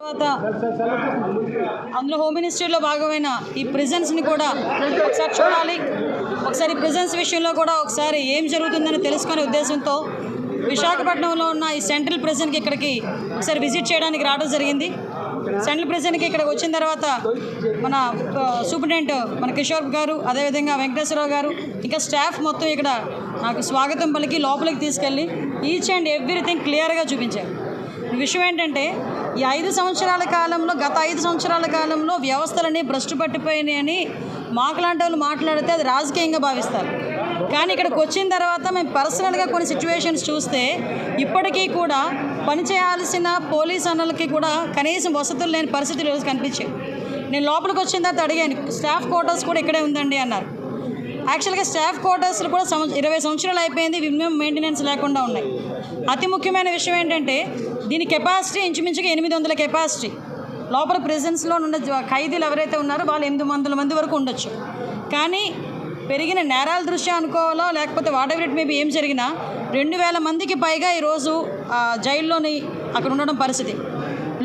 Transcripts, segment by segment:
తర్వాత అందులో హోమ్ మినిస్ట్రీలో భాగమైన ఈ ప్రిజన్స్ని కూడా ఒకసారి చూడాలి. ఒకసారి ప్రిజన్స్ విషయంలో కూడా ఒకసారి ఏం జరుగుతుందని తెలుసుకునే ఉద్దేశంతో విశాఖపట్నంలో ఉన్న ఈ సెంట్రల్ ప్రిజన్కి ఇక్కడికి ఒకసారి విజిట్ చేయడానికి రావడం జరిగింది. సెంట్రల్ ప్రిజన్కి ఇక్కడికి వచ్చిన తర్వాత మన సూపరింటెండెంట్ మన కిషోర్ గారు, అదేవిధంగా వెంకటేశ్వరరావు గారు, ఇంకా స్టాఫ్ మొత్తం ఇక్కడ నాకు స్వాగతం పలికి లోపలికి తీసుకెళ్ళి ఈచ్ అండ్ ఎవ్రీథింగ్ క్లియర్గా చూపించారు. విషయం ఏంటంటే ఈ 5 సంవత్సరాల కాలంలో గత 5 సంవత్సరాల కాలంలో వ్యవస్థలన్నీ భ్రష్టు పట్టిపోయినాయని మాకులాంటి వాళ్ళు మాట్లాడితే అది రాజకీయంగా భావిస్తారు. కానీ ఇక్కడికి వచ్చిన తర్వాత మేము పర్సనల్గా కొన్ని సిచ్యువేషన్స్ చూస్తే ఇప్పటికీ కూడా పనిచేయాల్సిన పోలీస్ అన్నలకి కూడా కనీసం వసతులు లేని పరిస్థితులు ఈరోజు కనిపించాయి. నేను లోపలికి వచ్చిన తర్వాత అడిగాను, స్టాఫ్ క్వార్టర్స్ కూడా ఇక్కడే ఉందండి అన్నారు. యాక్చువల్గా స్టాఫ్ క్వార్టర్స్లు కూడా 20 సంవత్సరాలు అయిపోయింది, మినిమం మెయింటెనెన్స్ లేకుండా ఉన్నాయి. అతి ముఖ్యమైన విషయం ఏంటంటే దీని కెపాసిటీ ఇంచుమించుగా 800 కెపాసిటీ. లోపల ప్రిజన్స్లో ఉన్న ఖైదీలు ఎవరైతే ఉన్నారో వాళ్ళు 800 మంది వరకు ఉండొచ్చు. కానీ పెరిగిన నేరాల దృష్ట్యా అనుకోవాలో లేకపోతే వాట్ ఎవర్ ఇట్ మేబీ ఏం జరిగినా 2000 మందికి పైగా ఈరోజు జైల్లోని అక్కడ ఉండడం పరిస్థితి.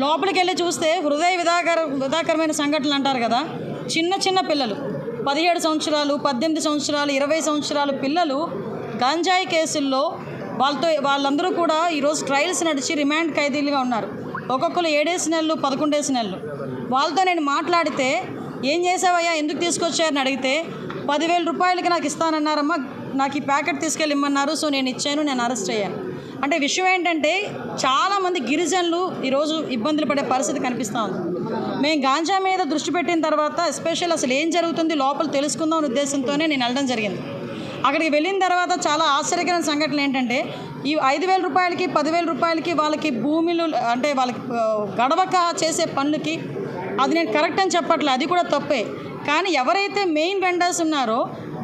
లోపలికి వెళ్ళి చూస్తే హృదయ విధాకరమైన సంఘటనలు అంటారు కదా, చిన్న పిల్లలు 17 సంవత్సరాలు, 18 సంవత్సరాలు, 20 సంవత్సరాలు పిల్లలు గంజాయి కేసుల్లో వాళ్ళందరూ కూడా ఈరోజు ట్రయల్స్ నడిచి రిమాండ్ ఖైదీలుగా ఉన్నారు. ఒక్కొక్కరు 7 నెలలు, 11 నెలలు. వాళ్ళతో నేను మాట్లాడితే ఏం చేసావయ్యా, ఎందుకు తీసుకొచ్చారని అడిగితే 10,000 రూపాయలకి నాకు ఇస్తానన్నారమ్మా, నాకు ఈ ప్యాకెట్ తీసుకెళ్ళిమ్మన్నారు, సో నేను ఇచ్చాను, నేను అరెస్ట్ అయ్యాను. అంటే విషయం ఏంటంటే చాలామంది గిరిజనులు ఈరోజు ఇబ్బందులు పడే పరిస్థితి కనిపిస్తూ ఉంది. మేము గాంజా మీద దృష్టి పెట్టిన తర్వాత ఎస్పెషల్ అసలు ఏం జరుగుతుంది లోపల తెలుసుకుందాం అనే ఉద్దేశంతోనే నేను వెళ్ళడం జరిగింది. అక్కడికి వెళ్ళిన తర్వాత చాలా ఆశ్చర్యకరమైన సంఘటనలు ఏంటంటే ఈ 5,000 రూపాయలకి 10,000 రూపాయలకి వాళ్ళకి భూములు అంటే వాళ్ళకి గడవక చేసే పనులకి అది నేను కరెక్ట్ అని చెప్పట్లే, అది కూడా తప్పే. కానీ ఎవరైతే మెయిన్ వెండర్స్ ఉన్నారో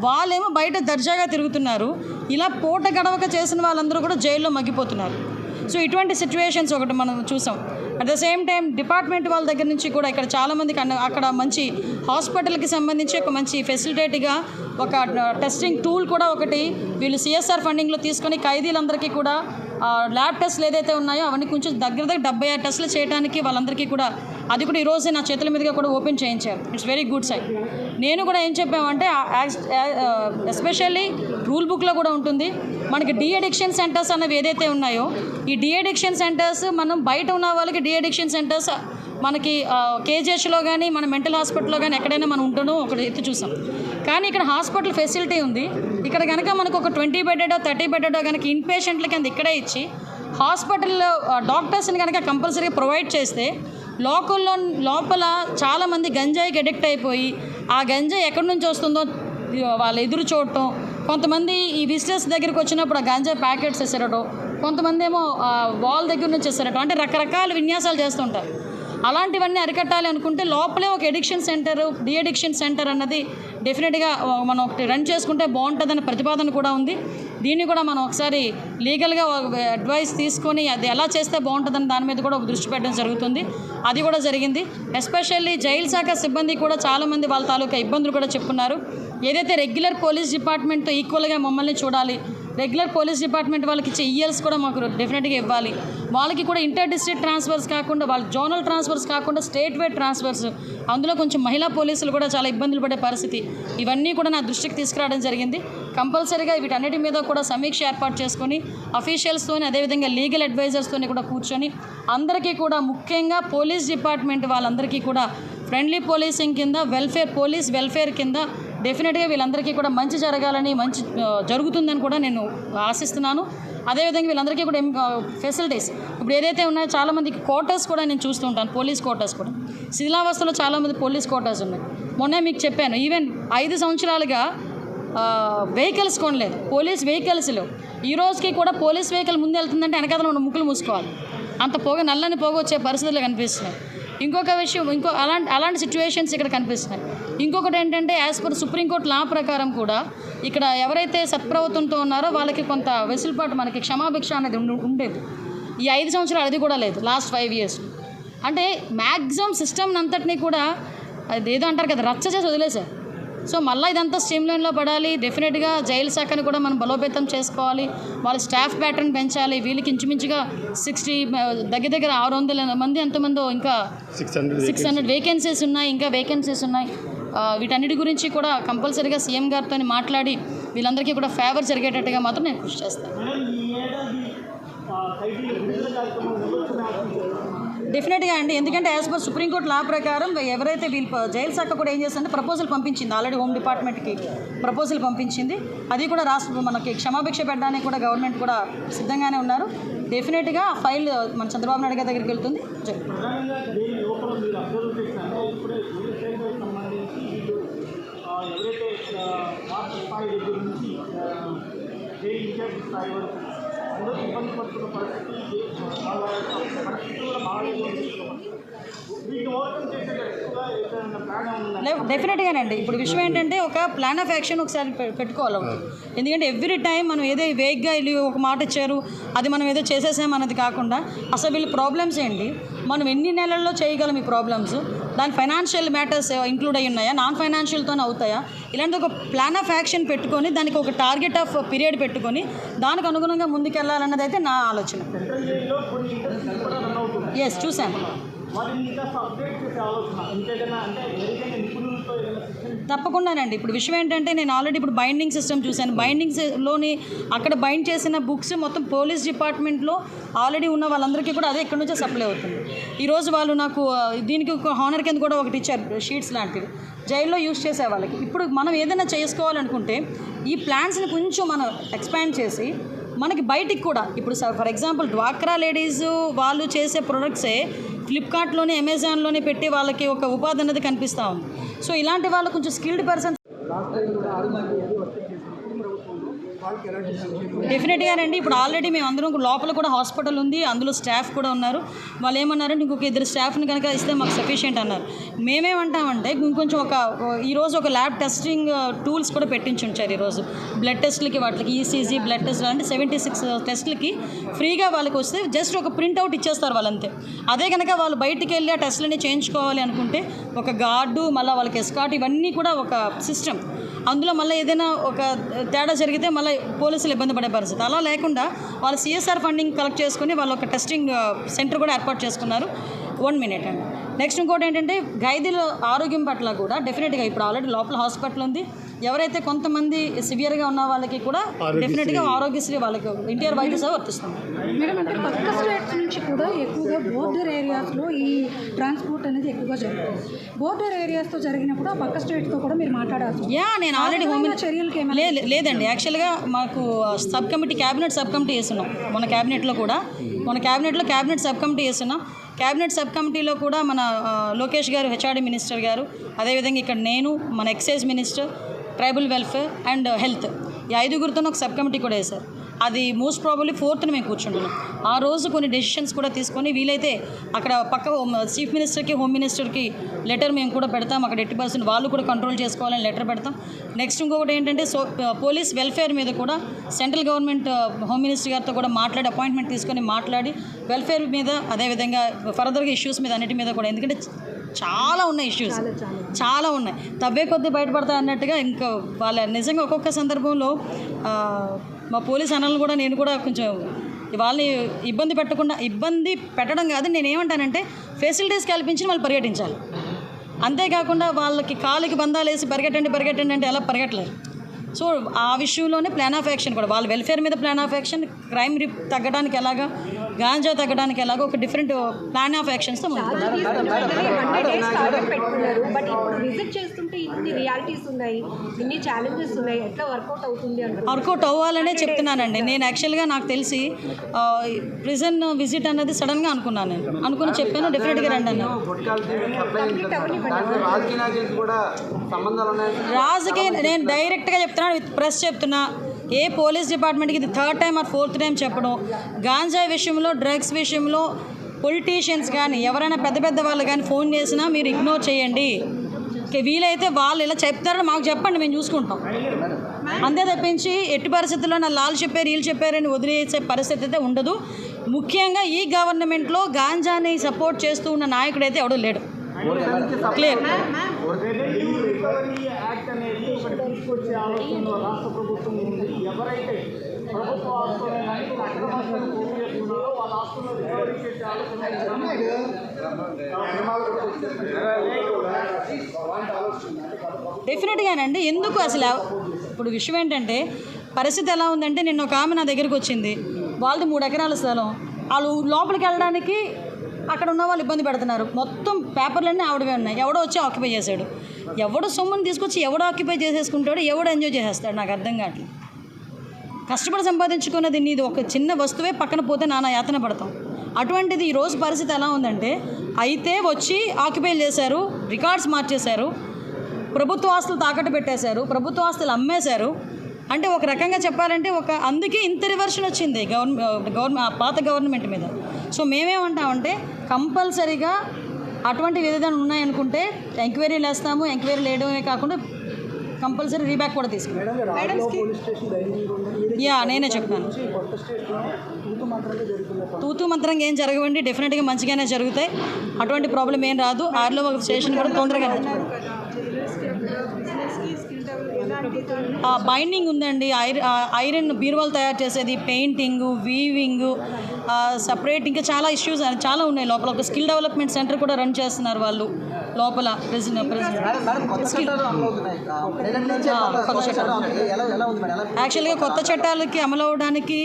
వాళ్ళేమో బయట దర్జాగా తిరుగుతున్నారు. ఇలా పూట గడవక చేసిన వాళ్ళందరూ కూడా జైల్లో మగ్గిపోతున్నారు. సో ఇటువంటి సిచ్యువేషన్స్ ఒకటి మనం చూసాం. At the same time department వాళ్ళ దగ్గర నుంచి కూడా ఇక్కడ చాలామందికి అక్కడ మంచి హాస్పిటల్కి సంబంధించి ఒక మంచి ఫెసిలిటేట్గా ఒక టెస్టింగ్ టూల్ కూడా ఒకటి వీళ్ళు సిఎస్ఆర్ ఫండింగ్లో తీసుకొని ఖైదీలందరికీ కూడా ల్యాబ్ టెస్ట్లు ఏదైతే ఉన్నాయో అవన్నీ కొంచెం దగ్గర 76 టెస్టులు చేయడానికి వాళ్ళందరికీ కూడా అది కూడా ఈరోజు నా చేతుల మీదుగా కూడా ఓపెన్ చేయించారు. It's very good sign. నేను కూడా ఏం చెప్పామంటే ఎస్పెషల్లీ రూల్ బుక్లో కూడా ఉంటుంది మనకి డీ అడిక్షన్ సెంటర్స్ అన్నవి ఏదైతే ఉన్నాయో ఈ డీ అడిక్షన్ సెంటర్స్ మనం బయట ఉన్న వాళ్ళకి డీ అడిక్షన్ సెంటర్స్ మనకి కేజీహెచ్లో కానీ మన మెంటల్ హాస్పిటల్లో కానీ ఎక్కడైనా మనం ఉండడం ఒకటి ఎత్తి చూసాం. కానీ ఇక్కడ హాస్పిటల్ ఫెసిలిటీ ఉంది. ఇక్కడ కనుక మనకు ఒక 20 బెడెడో 30 బెడెడో కనుక ఇన్ పేషెంట్ల కింద ఇక్కడే ఇచ్చి హాస్పిటల్లో డాక్టర్స్ని కనుక కంపల్సరీగా ప్రొవైడ్ చేస్తే లోపల చాలామంది గంజాయికి అడిక్ట్ అయిపోయి ఆ గంజాయి ఎక్కడి నుంచి వస్తుందో వాళ్ళు ఎదురు చూడటం, కొంతమంది ఈ విజిటర్స్ దగ్గరికి వచ్చినప్పుడు ఆ గంజాయి ప్యాకెట్స్ వేసేరటం, కొంతమంది ఏమో వాల్ దగ్గర నుంచి వేసేరటం, అంటే రకరకాల విన్యాసాలు చేస్తుంటారు. అలాంటివన్నీ అరికట్టాలి అనుకుంటే లోపలే ఒక addiction centre, de addiction centre అన్నది డెఫినెట్గా మనం ఒకటి రన్ చేసుకుంటే బాగుంటుందన్న ప్రతిపాదన కూడా ఉంది. దీన్ని కూడా మనం ఒకసారి లీగల్గా అడ్వైస్ తీసుకొని అది ఎలా చేస్తే బాగుంటుందని దాని మీద కూడా ఒక దృష్టి పెట్టడం జరుగుతుంది. అది కూడా జరిగింది. ఎస్పెషల్లీ జైలు శాఖ సిబ్బంది కూడా చాలామంది వాళ్ళ తాలూకా ఇబ్బందులు కూడా చెప్పుకున్నారు. ఏదైతే రెగ్యులర్ పోలీస్ డిపార్ట్మెంట్తో ఈక్వల్గా మమ్మల్ని చూడాలి, రెగ్యులర్ పోలీస్ డిపార్ట్మెంట్ వాళ్ళకి ఇచ్చే ఈఎల్స్ కూడా మాకు డెఫినెట్గా ఇవ్వాలి, వాళ్ళకి కూడా ఇంటర్ డిస్ట్రిక్ట్ ట్రాన్స్ఫర్స్ కాకుండా వాళ్ళ జోనల్ ట్రాన్స్ఫర్స్ కాకుండా స్టేట్ వైడ్ ట్రాన్స్ఫర్స్, అందులో కొంచెం మహిళా పోలీసులు కూడా చాలా ఇబ్బందులు పడే పరిస్థితి, ఇవన్నీ కూడా నా దృష్టికి తీసుకురావడం జరిగింది. కంపల్సరీగా వీటన్నిటి మీద కూడా సమీక్ష ఏర్పాటు చేసుకొని అఫీషియల్స్తోని అదేవిధంగా లీగల్ అడ్వైజర్స్తోని కూడా కూర్చొని అందరికీ కూడా ముఖ్యంగా పోలీస్ డిపార్ట్మెంట్ వాళ్ళందరికీ కూడా ఫ్రెండ్లీ పోలీసింగ్ కింద పోలీస్ వెల్ఫేర్ కింద డెఫినెట్గా వీళ్ళందరికీ కూడా మంచి జరగాలని, మంచి జరుగుతుందని కూడా నేను ఆశిస్తున్నాను. అదేవిధంగా వీళ్ళందరికీ కూడా ఫెసిలిటీస్ ఇప్పుడు ఏదైతే ఉన్నాయో చాలామందికి క్వార్టర్స్ కూడా నేను చూస్తూ ఉంటాను. పోలీస్ క్వార్టర్స్ కూడా శిథిలావస్థలో చాలామంది పోలీస్ క్వార్టర్స్ ఉన్నాయి. మొన్నే మీకు చెప్పాను, ఈవెన్ 5 సంవత్సరాలుగా వెహికల్స్ కొనలేదు, పోలీస్ వెహికల్స్ లేవు. ఈ రోజుకి కూడా పోలీస్ వెహికల్ ముందు వెళ్తుందంటే వెనకాల ఉన్న ముక్కులు మూసుకోవాలి, అంత నల్లని పొగ వచ్చే పరిస్థితులు కనిపిస్తున్నాయి. ఇంకొక విషయం అలాంటి సిచ్యువేషన్స్ ఇక్కడ కనిపిస్తున్నాయి. ఇంకొకటి ఏంటంటే యాజ్ పర్ సుప్రీంకోర్టు లా ప్రకారం కూడా ఇక్కడ ఎవరైతే సత్ప్రవర్తనతో ఉన్నారో వాళ్ళకి కొంత వెసులుబాటు, మనకి క్షమాభిక్ష అనేది ఉండేది. ఈ 5 సంవత్సరాలు అది కూడా లేదు, లాస్ట్ 5 years. అంటే మ్యాక్సిమం సిస్టమ్ అంతటినీ కూడా అదేదో అంటారు కదా రచ్చ చేసి వదిలేశారు. సో మళ్ళీ ఇదంతా స్ట్రీమ్ లైన్లో పడాలి. డెఫినెట్గా జైలు శాఖను కూడా మనం బలోపేతం చేసుకోవాలి. వాళ్ళ స్టాఫ్ ప్యాటర్న్ పెంచాలి. వీళ్ళకి ఇంచుమించుగా 60 దగ్గర 600 మంది ఎంతమందో ఇంకా 600 వేకెన్సీస్ ఉన్నాయి. ఇంకా వేకెన్సీస్ ఉన్నాయి. వీటన్నిటి గురించి కూడా కంపల్సరీగా సీఎం గారితో మాట్లాడి వీళ్ళందరికీ కూడా ఫేవర్ జరిగేటట్టుగా మాత్రం నేను కృషి చేస్తాను. డెఫినెట్గా అండి, ఎందుకంటే యాజ్ పర్ సుప్రీంకోర్టు లా ప్రకారం ఎవరైతే వీళ్ళు జైలు శాఖ కూడా ఏం చేస్తుందంటే ప్రపోజల్ పంపించింది. ఆల్రెడీ హోమ్ డిపార్ట్మెంట్కి ప్రపోజల్ పంపించింది. అది కూడా మనకి క్షమాభిక్ష పెట్టడానికి కూడా గవర్నమెంట్ కూడా సిద్ధంగానే ఉన్నారు. డెఫినెట్గా ఆ ఫైల్ మన చంద్రబాబు నాయుడు గారి దగ్గరికి వెళ్తుంది. డెఫినెట్గానండి. ఇప్పుడు విషయం ఏంటంటే ఒక ప్లాన్ ఆఫ్ యాక్షన్ ఒకసారి పెట్టుకోవాలి. ఎందుకంటే ఎవ్రీ టైం మనం ఏదో వేగ్గా వెళ్ళి ఒక మాట ఇచ్చారు అది మనం ఏదో చేసేసామన్నది కాకుండా అసలు వీళ్ళ ప్రాబ్లమ్స్ ఏంటి, మనం ఎన్ని నెలల్లో చేయగలం ఈ ప్రాబ్లమ్స్, దాని ఫైనాన్షియల్ మ్యాటర్స్ ఇంక్లూడ్ అయ్యి ఉన్నాయా, నాన్ ఫైనాన్షియల్తోనే అవుతాయా, ఇలాంటి ఒక ప్లాన్ ఆఫ్ యాక్షన్ పెట్టుకొని దానికి ఒక టార్గెట్ ఆఫ్ పీరియడ్ పెట్టుకొని దానికి అనుగుణంగా ముందుకెళ్ళాలన్నది అయితే నా ఆలోచన. ఎస్, చూశాను. తప్పకుండానండి. ఇప్పుడు విషయం ఏంటంటే నేను ఆల్రెడీ ఇప్పుడు బైండింగ్ సిస్టమ్ చూశాను. బైండింగ్స్లోని అక్కడ బైండ్ చేసిన బుక్స్ మొత్తం పోలీస్ డిపార్ట్మెంట్లో ఆల్రెడీ ఉన్న వాళ్ళందరికీ కూడా అదే ఎక్కడి నుంచో సప్లై అవుతుంది. ఈరోజు వాళ్ళు నాకు దీనికి ఒక హానర్ కింద కూడా ఒకటి ఇచ్చారు, షీట్స్ లాంటివి జైల్లో యూజ్ చేసే వాళ్ళకి. ఇప్పుడు మనం ఏదైనా చేసుకోవాలనుకుంటే ఈ ప్లాన్స్ని కొంచెం మనం ఎక్స్పాండ్ చేసి మనకి బయటికి కూడా ఇప్పుడు ఫర్ ఎగ్జాంపుల్ డ్వాక్రా లేడీస్ వాళ్ళు చేసే ప్రొడక్ట్సే ఫ్లిప్కార్ట్లోనే అమెజాన్లోనే పెట్టి వాళ్ళకి ఒక ఉపాధి అనేది కనిపిస్తూ ఉంది. సో ఇలాంటి వాళ్ళు కొంచెం స్కిల్డ్ పర్సన్స్ డెఫినెట్గానండి. ఇప్పుడు ఆల్రెడీ మేము అందరం లోపల కూడా హాస్పిటల్ ఉంది, అందులో స్టాఫ్ కూడా ఉన్నారు. వాళ్ళు ఏమన్నారంటే ఇంకొక 2 స్టాఫ్ని కనుక ఇస్తే మాకు సఫిషియెంట్ అన్నారు. మేమేమంటామంటే ఇంకొంచెం ఈరోజు ఒక ల్యాబ్ టెస్టింగ్ టూల్స్ కూడా పెట్టించి ఉంచారు. ఈరోజు బ్లడ్ టెస్ట్లకి వాటికి ఈసీజీ బ్లడ్ టెస్ట్ అంటే 76 టెస్ట్లకి ఫ్రీగా వాళ్ళకి వస్తే జస్ట్ ఒక ప్రింట్అవుట్ ఇచ్చేస్తారు వాళ్ళంతే. అదే కనుక వాళ్ళు బయటికి వెళ్ళి ఆ టెస్ట్లని చేయించుకోవాలి అనుకుంటే ఒక గార్డు, మళ్ళీ వాళ్ళకి ఎస్కాట్, ఇవన్నీ కూడా ఒక సిస్టమ్. అందులో మళ్ళీ ఏదైనా ఒక తేడా జరిగితే మళ్ళీ పోలీసులు ఇబ్బంది పడే పరిస్థితి. అలా లేకుండా వాళ్ళు సిఎస్ఆర్ ఫండింగ్ కలెక్ట్ చేసుకుని వాళ్ళు ఒక టెస్టింగ్ సెంటర్ కూడా ఏర్పాటు చేసుకున్నారు. 1 minute అండి. నెక్స్ట్ ఇంకోటి ఏంటంటే ఖైదీల ఆరోగ్యం పట్ల కూడా డెఫినెట్గా ఇప్పుడు ఆల్రెడీ లోపల హాస్పిటల్ ఉంది. ఎవరైతే కొంతమంది సివియర్గా ఉన్న వాళ్ళకి కూడా డెఫినెట్గా ఆరోగ్యశ్రీ వాళ్ళకి ఎన్టీఆర్ వైద్య సేవ వర్తిస్తుంది. మేడం, అంటే పక్క స్టేట్స్ నుంచి కూడా ఎక్కువగా బోర్డర్ ఏరియాస్లో ఈ ట్రాన్స్పోర్ట్ అనేది ఎక్కువగా జరుగుతుంది. బోర్డర్ ఏరియాస్తో జరిగినప్పుడు ఆ పక్క స్టేట్స్తో కూడా మీరు మాట్లాడాల్సి నేను ఆల్రెడీ చర్యలకి లేదండి. యాక్చువల్గా మాకు sub committee cabinet sub committee వేస్తున్నాం. మన క్యాబినెట్లో సబ్ కమిటీ వేస్తున్నాం. క్యాబినెట్ సబ్ కమిటీలో కూడా మన లోకేష్ గారు, హెచ్ఆర్డీ మినిస్టర్ గారు, అదేవిధంగా ఇక్కడ నేను, మన excise minister, tribal welfare and health, ఈ 5గురితో ఒక సబ్ కమిటీ కూడా వేశారు. అది మోస్ట్ ప్రాబబ్లీ 4th మేము కూర్చుంటున్నాం. ఆ రోజు కొన్ని డెసిషన్స్ కూడా తీసుకొని వీలైతే అక్కడ పక్క చీఫ్ మినిస్టర్కి, హోమ్ మినిస్టర్కి లెటర్ మేము కూడా పెడతాం. అక్కడ 80% వాళ్ళు కూడా కంట్రోల్ చేసుకోవాలని లెటర్ పెడతాం. నెక్స్ట్ ఇంకొకటి ఏంటంటే పోలీస్ వెల్ఫేర్ మీద కూడా సెంట్రల్ గవర్నమెంట్ హోమ్ మినిస్టర్ గారితో కూడా మాట్లాడి అపాయింట్మెంట్ తీసుకొని మాట్లాడి వెల్ఫేర్ మీద, అదేవిధంగా ఫర్దర్గా ఇష్యూస్ మీద అన్నిటి మీద కూడా, ఎందుకంటే చాలా ఉన్నాయి ఇష్యూస్, చాలా ఉన్నాయి, తవ్వే కొద్దీ బయటపడతా అన్నట్టుగా. ఇంకా వాళ్ళ నిజంగా ఒక్కొక్క సందర్భంలో మా పోలీస్ అన్నలను కూడా నేను కూడా కొంచెం వాళ్ళని ఇబ్బంది పెట్టడం కాదు, నేనేమంటానంటే ఫెసిలిటీస్ కల్పించి వాళ్ళు పరిగెట్టించాలి. అంతేకాకుండా వాళ్ళకి కాలికి బంధాలు వేసి పరిగెట్టండి అంటే ఎలా పరిగెట్టలేరు. సో ఆ విషయంలోనే ప్లాన్ ఆఫ్ యాక్షన్ కూడా, వాళ్ళ వెల్ఫేర్ మీద ప్లాన్ ఆఫ్ యాక్షన్, క్రైమ్ తగ్గడానికి ఎలాగా, గాంజా తగ్గడానికి ఎలాగో ఒక డిఫరెంట్ ప్లాన్ ఆఫ్ యాక్షన్స్తో వర్కౌట్ అవ్వాలనే చెప్తున్నానండి. నేను యాక్చువల్గా నాకు తెలిసి ప్రిజన్ విజిట్ అన్నది సడన్గా అనుకున్నాను. అనుకుని చెప్పాను, డెఫినెట్గా రండి అన్నారు. రాజకీయ నేను డైరెక్ట్గా చెప్తున్నాను, ప్రెస్ చెప్తున్నా, ఏ పోలీస్ డిపార్ట్మెంట్కి ఇది 3rd time or 4th time చెప్పడం. గాంజా విషయంలో, డ్రగ్స్ విషయంలో పొలిటీషియన్స్ కానీ ఎవరైనా పెద్ద వాళ్ళు కానీ ఫోన్ చేసినా మీరు ఇగ్నోర్ చేయండి. వీలైతే వాళ్ళు ఇలా చెప్తారని మాకు చెప్పండి, మేము చూసుకుంటాం. అంతే తప్పించి ఎట్టి పరిస్థితుల్లో నా లాల్ చెప్పారు, వీళ్ళు చెప్పారని వదిలేసే పరిస్థితి అయితే ఉండదు. ముఖ్యంగా ఈ గవర్నమెంట్లో గాంజాని సపోర్ట్ చేస్తూ ఉన్న నాయకుడైతే ఎవడూ లేడు. క్లియర్. రికవరీ యాక్ట్ అనేది ఒకటి తీసుకొచ్చే ఆలోచనలో రాష్ట్ర ప్రభుత్వం ఉంది. ఎవరైతే ప్రభుత్వ ఆస్తులను కానీ అక్రమాస్తులను పోగు చేస్తున్నారో వాళ్ళ ఆస్తులను రికవరీ చేసే ఆలోచన డెఫినెట్గానండి. ఎందుకు అసలు ఇప్పుడు విషయం ఏంటంటే పరిస్థితి ఎలా ఉందంటే, నిన్న ఒక ఆమె నా దగ్గరికి వచ్చింది. వాళ్ళది 3 ఎకరాల స్థలం. వాళ్ళు లోపలికి వెళ్ళడానికి అక్కడ ఉన్న వాళ్ళు ఇబ్బంది పెడుతున్నారు. మొత్తం పేపర్లన్నీ ఆవిడవే ఉన్నాయి. ఎవడో వచ్చి ఆక్యుపై చేశాడు. ఎవడో సొమ్ముని తీసుకొచ్చి ఎవడో ఆక్యుపై చేసేసుకుంటాడు, ఎవడో ఎంజాయ్ చేసేస్తాడు. నాకు అర్థం కావట్లేదు. కష్టపడి సంపాదించుకున్నది నీది ఒక చిన్న వస్తువే పక్కన పోతే నానా యాతన పడతాం. అటువంటిది ఈరోజు పరిస్థితి ఎలా ఉందంటే, అయితే వచ్చి ఆక్యుపై చేశారు, రికార్డ్స్ మార్చేశారు, ప్రభుత్వ ఆస్తులు తాకట్టు పెట్టేశారు, ప్రభుత్వ ఆస్తులు అమ్మేశారు. అంటే ఒక రకంగా చెప్పాలంటే అందుకే ఇంత రివర్షన్ వచ్చింది గవర్నమెంట్ పాత గవర్నమెంట్ మీద. సో మేమేమంటామంటే కంపల్సరీగా అటువంటి విధానం ఉన్నాయనుకుంటే ఎంక్వైరీలు వేస్తాము. ఎంక్వైరీలు వేయడమే కాకుండా కంపల్సరీ రీబ్యాక్ కూడా తీసుకుంటాం. నేనే చెప్తాను. తూతూ మంత్రంగా ఏం జరగవండి. డెఫినెట్గా మంచిగానే జరుగుతాయి. అటువంటి ప్రాబ్లం ఏం రాదు. ఆర్లో ఒక స్టేషన్ కూడా తొందరగా బైండింగ్ ఉందండి. ఐరన్ బీరువాలు తయారు చేసేది, పెయింటింగు, వీవింగు, సపరేట్ ఇంకా చాలా ఇష్యూస్ చాలా ఉన్నాయి లోపల. ఒక స్కిల్ డెవలప్మెంట్ సెంటర్ కూడా రన్ చేస్తున్నారు వాళ్ళు లోపల. యాక్చువల్గా కొత్త చట్టాలకి అమలు అవ్వడానికి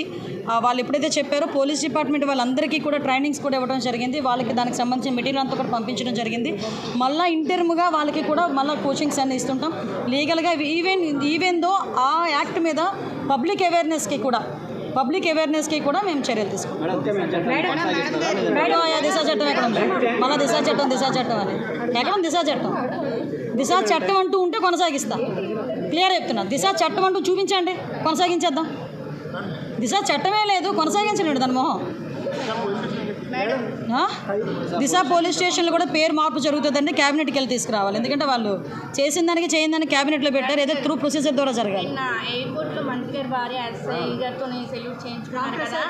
వాళ్ళు ఎప్పుడైతే చెప్పారో పోలీస్ డిపార్ట్మెంట్ వాళ్ళందరికీ కూడా ట్రైనింగ్స్ కూడా ఇవ్వడం జరిగింది. వాళ్ళకి దానికి సంబంధించిన మెటీరియల్ అంతా కూడా పంపించడం జరిగింది. మళ్ళీ ఇంటర్మ్గా వాళ్ళకి కూడా మళ్ళీ కోచింగ్స్ అన్నీ ఇస్తుంటాం లీగల్గా. ఈవెన్ దో ఆ యాక్ట్ మీద పబ్లిక్ అవేర్నెస్కి కూడా మేము చర్యలు తీసుకుంటాం. దిశా చట్టం ఎక్కడ ఉంది? మళ్ళీ దిశా చట్టం అని ఎక్కడ ఉంది? దిశా చట్టం అంటూ ఉంటే కొనసాగిస్తా. క్లియర్ చెప్తున్నా. దిశా చట్టం అంటూ చూపించండి, కొనసాగించేద్దాం. దిశా చట్టమే లేదు, కొనసాగించలేండి దాని మొహం. దిశా పోలీస్ స్టేషన్లో కూడా పేరు మార్పు జరుగుతుందండి. క్యాబినెట్కి వెళ్ళి తీసుకురావాలి. ఎందుకంటే వాళ్ళు చేసిన దానికి చేయని దానికి క్యాబినెట్లో పెట్టారు. ఏదో త్రూ ప్రొసీజర్ ద్వారా జరగాలి. ఎయిర్పోర్ట్లో మంత్రి గారి భార్య ఎస్ఐ గారితో సెల్యూట్ చేయించుకున్నారు కదా,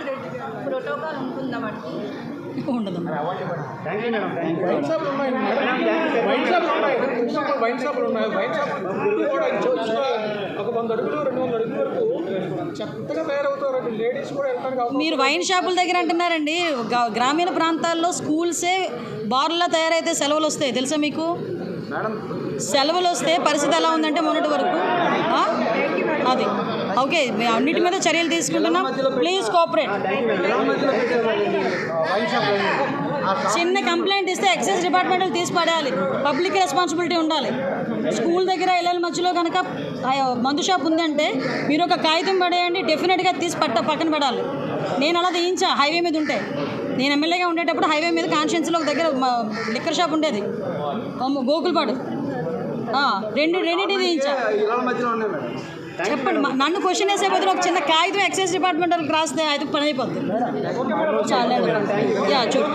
ప్రోటోకాల్ ఉంటుందా వాటికి? ఉండదు. మీరు వైన్ షాపుల దగ్గర అంటున్నారండి. గ్రామీణ ప్రాంతాల్లో స్కూల్సే బార్లా తయారైతే సెలవులు వస్తాయి తెలుసా మీకు? సెలవులు వస్తే పరిస్థితి ఎలా ఉందంటే మొన్నటి వరకు అది ఓకే. అన్నిటి మీద చర్యలు తీసుకుంటున్నాం. Please cooperate. చిన్న కంప్లైంట్ ఇస్తే ఎక్సైజ్ డిపార్ట్మెంట్ తీసి పడేయాలి. పబ్లిక్ రెస్పాన్సిబిలిటీ ఉండాలి. స్కూల్ దగ్గర ఇళ్ళ మధ్యలో కనుక మందు షాప్ ఉందంటే మీరు ఒక కాగితం పడేయండి, డెఫినెట్గా తీసి పక్కన పడాలి. నేను అలా తీయించా హైవే మీద ఉంటే. నేను ఎమ్మెల్యేగా ఉండేటప్పుడు హైవే మీద కాన్షియన్స్లో ఒక దగ్గర లిక్కర్ షాప్ ఉండేది, గోకుల్పాడు. రెండింటి తీయించా. చెప్పండి. నన్ను క్వశ్చన్ వేసే బదులు ఒక చిన్న కాగితం ఎక్సైజ్ డిపార్ట్మెంట్ రాస్తే అయితే పని అయిపోద్ది. చాలా చూడు.